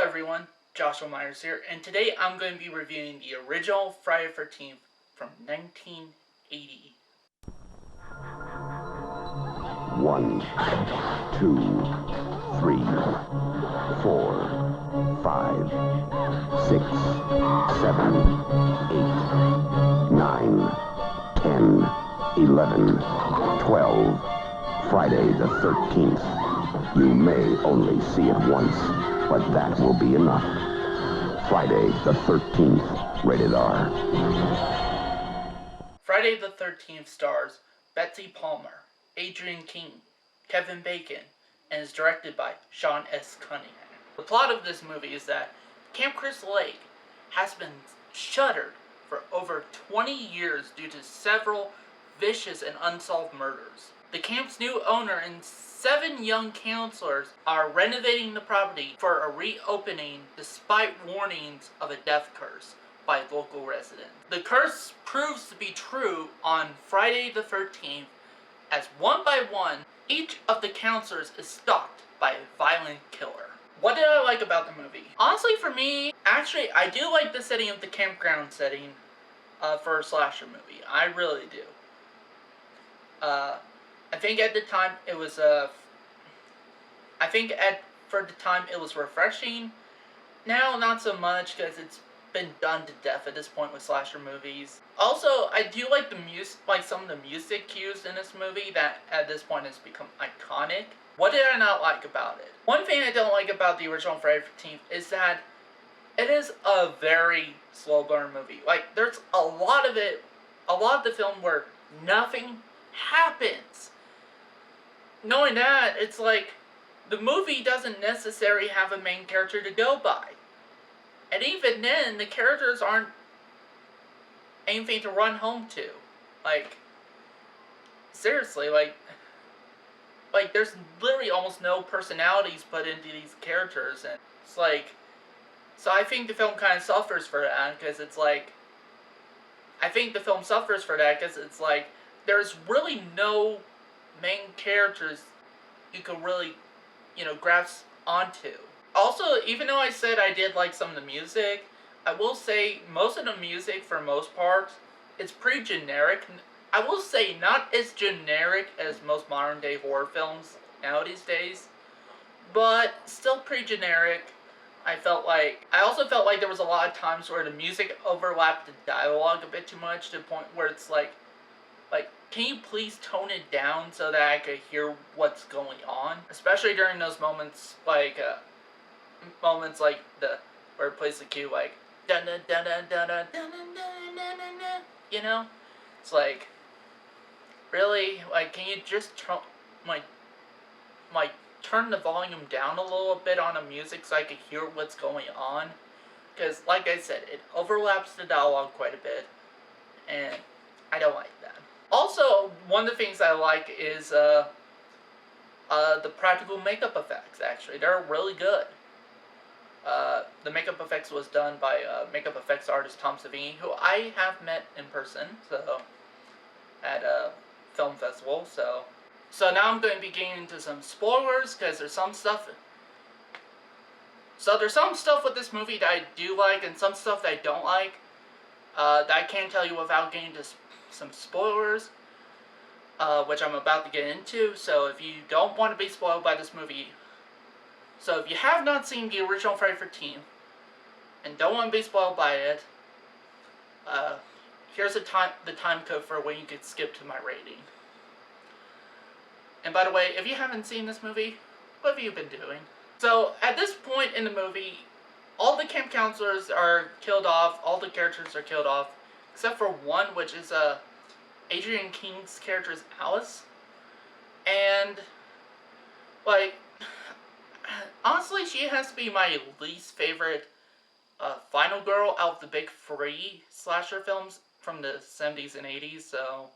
everyone, Joshua Myers here, and today I'm going to be reviewing the original Friday the 13th from 1980. 1, 2, 3, 4, 5, 6, 7, 8, 9, 10, 11, 12. Friday the 13th. You may only see it once, but that will be enough. Friday the 13th, rated R. Friday the 13th stars Betsy Palmer, Adrian King, Kevin Bacon, and is directed by Sean S. Cunningham. The plot of this movie is that Camp Crystal Lake has been shuttered for over 20 years due to several vicious and unsolved murders. The camp's new owner and 7 young counselors are renovating the property for a reopening despite warnings of a death curse by local residents. The curse proves to be true on Friday the 13th as one by one, each of the counselors is stalked by a violent killer. What did I like about the movie? Honestly, for me, actually, I do like the setting of the campground setting for a slasher movie. I really do. I think at the time it was for the time it was refreshing. Now not so much because it's been done to death at this point with slasher movies. Also, I do like the music, like some of the music used in this movie that at this point has become iconic. What did I not like about it? One thing I don't like about the original Friday the 13th is that it is a very slow burn movie. Like, there's a lot of the film where nothing happens. Knowing that, it's like, the movie doesn't necessarily have a main character to go by. And even then, the characters aren't anything to run home to. Like, seriously, like there's literally almost no personalities put into these characters, and it's like, so I think the film kind of suffers for that, because it's like, there's really no main characters you could really, grasp onto. Also, even though I said I did like some of the music, I will say most of the music, for most parts, is pretty generic. I will say not as generic as most modern day horror films nowadays, but still pretty generic. I also felt like there was a lot of times where the music overlapped the dialogue a bit too much, to the point where it's like, can you please tone it down so that I could hear what's going on? Especially during those moments, where it plays the cue, like, dun dun dun dun dun dun dun dun dun dun. It's like, really, can you just turn the volume down a little bit on the music so I could hear what's going on? Because, like I said, it overlaps the dialogue quite a bit, and I don't like that. Also, one of the things I like is the practical makeup effects, actually. They're really good. The makeup effects was done by makeup effects artist Tom Savini, who I have met in person, at a film festival, So now I'm going to be getting into some spoilers, because there's some stuff with this movie that I do like, and some stuff that I don't like, that I can't tell you without getting into some spoilers, which I'm about to get into. So if you don't want to be spoiled by this movie, so if you have not seen the original Friday the 13th, and don't want to be spoiled by it, here's the time code for when you could skip to my rating. And by the way, if you haven't seen this movie, what have you been doing? So, at this point in the movie, all the camp counselors are killed off, all the characters are killed off, except for one, which is Adrian King's character is Alice. And, honestly, she has to be my least favorite final girl out of the big 3 slasher films from the 70s and 80s, so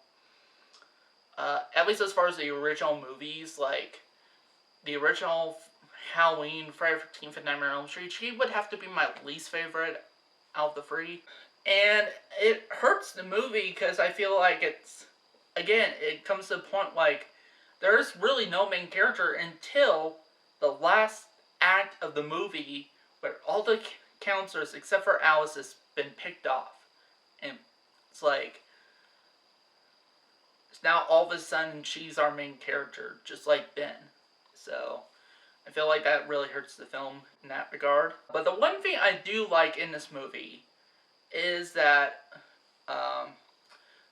at least as far as the original movies, the original Halloween, Friday the 13th, and Nightmare on Elm Street, she would have to be my least favorite out of the 3. And it hurts the movie, because I feel like it comes to the point, there's really no main character until the last act of the movie, where all the counselors except for Alice has been picked off. And it's like, now all of a sudden she's our main character, just like Ben. So I feel like that really hurts the film in that regard. But the one thing I do like in this movie is that,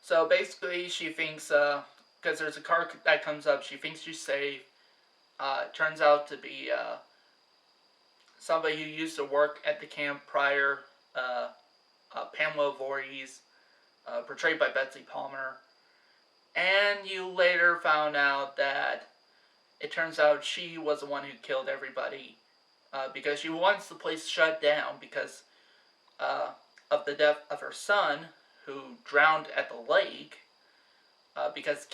so basically she thinks, because there's a car that comes up, she thinks she's safe. It turns out to be somebody who used to work at the camp prior, Pamela Voorhees, portrayed by Betsy Palmer. And you later found out that it turns out she was the one who killed everybody, because she wants the place shut down because of the death of her son, who drowned at the lake, because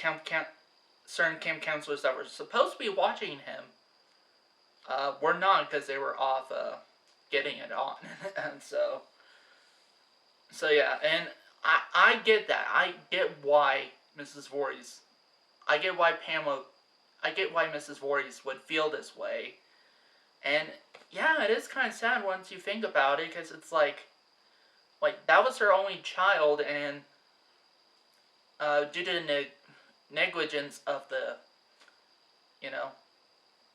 certain camp counselors that were supposed to be watching him were not, because they were off getting it on. And so yeah, and I get that. I get why Mrs. Voorhees, I get why Mrs. Voorhees would feel this way. And yeah, it is kind of sad once you think about it, because it's like that was her only child, and due to the negligence of the,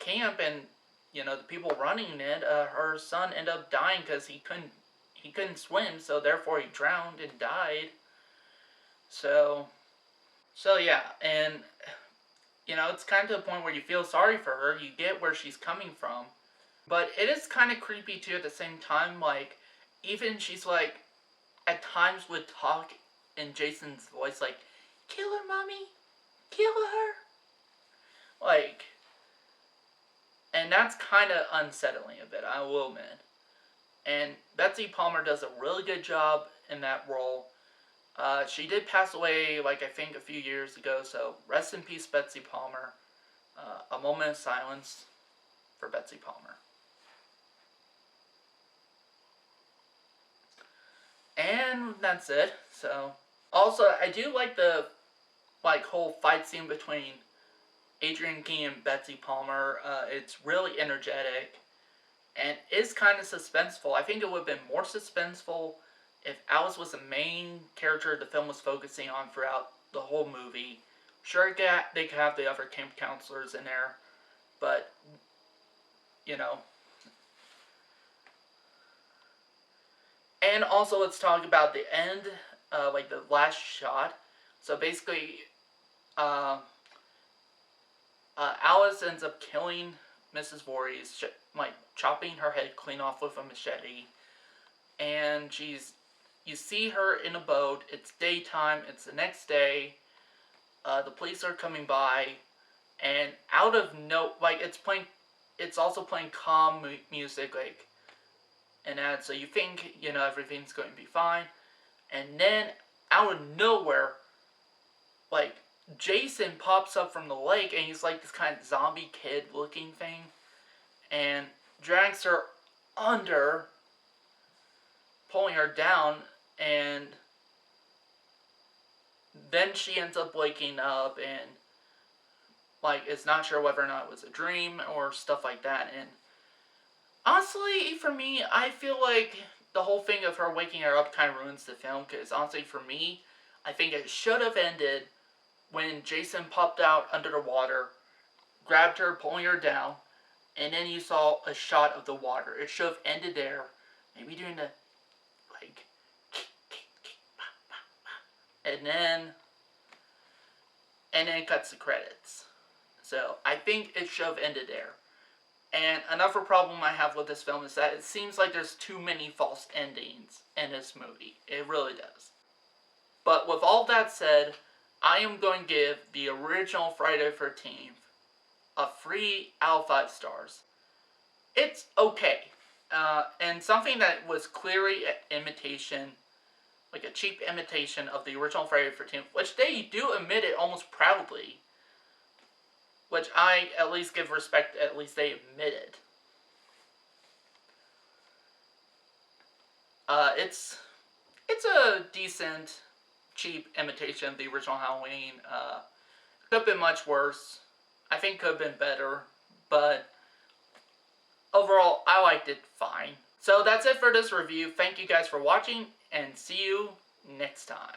camp and, the people running it, her son ended up dying because he couldn't swim, so therefore he drowned and died. So yeah, and, it's kind of to the point where you feel sorry for her, you get where she's coming from, but it is kind of creepy too at the same time, even she's at times would talk in Jason's voice, kill her, mommy, kill her, and that's kind of unsettling a bit, I will admit. And Betsy Palmer does a really good job in that role. She did pass away, I think a few years ago, so rest in peace, Betsy Palmer. A moment of silence for Betsy Palmer. And that's it. So, also, I do like the, whole fight scene between Adrian King and Betsy Palmer. It's really energetic, and is kind of suspenseful. I think it would have been more suspenseful if Alice was the main character the film was focusing on throughout the whole movie. Sure, they could have the other camp counselors in there, but, And also, let's talk about the end, the last shot. So basically, Alice ends up killing Mrs. Voorhees, chopping her head clean off with a machete, and you see her in a boat. It's daytime. It's the next day. The police are coming by, and out of it's also playing calm music, and that. So you think everything's going to be fine, and then out of nowhere, Jason pops up from the lake, and he's this kind of zombie kid looking thing, and drags her under, pulling her down, and then she ends up waking up and is not sure whether or not it was a dream or stuff like that. And honestly, for me, I feel like the whole thing of her waking her up kind of ruins the film, because honestly, for me, I think it should have ended when Jason popped out under the water, grabbed her, pulling her down, and then you saw a shot of the water. It should have ended there, maybe doing the, and then it cuts the credits. So I think it should have ended there. And another problem I have with this film is that it seems like there's too many false endings in this movie. It really does. But with all that said, I am going to give the original Friday the 13th a 3 out of 5 stars. It's okay. And something that was clearly an imitation, a cheap imitation of the original Friday the 13th, which they do admit it almost proudly, which I at least give respect, at least they admit it. It's a decent, cheap imitation of the original Halloween. Could have been much worse. I think could have been better, but overall, I liked it fine. So that's it for this review. Thank you guys for watching, and see you next time.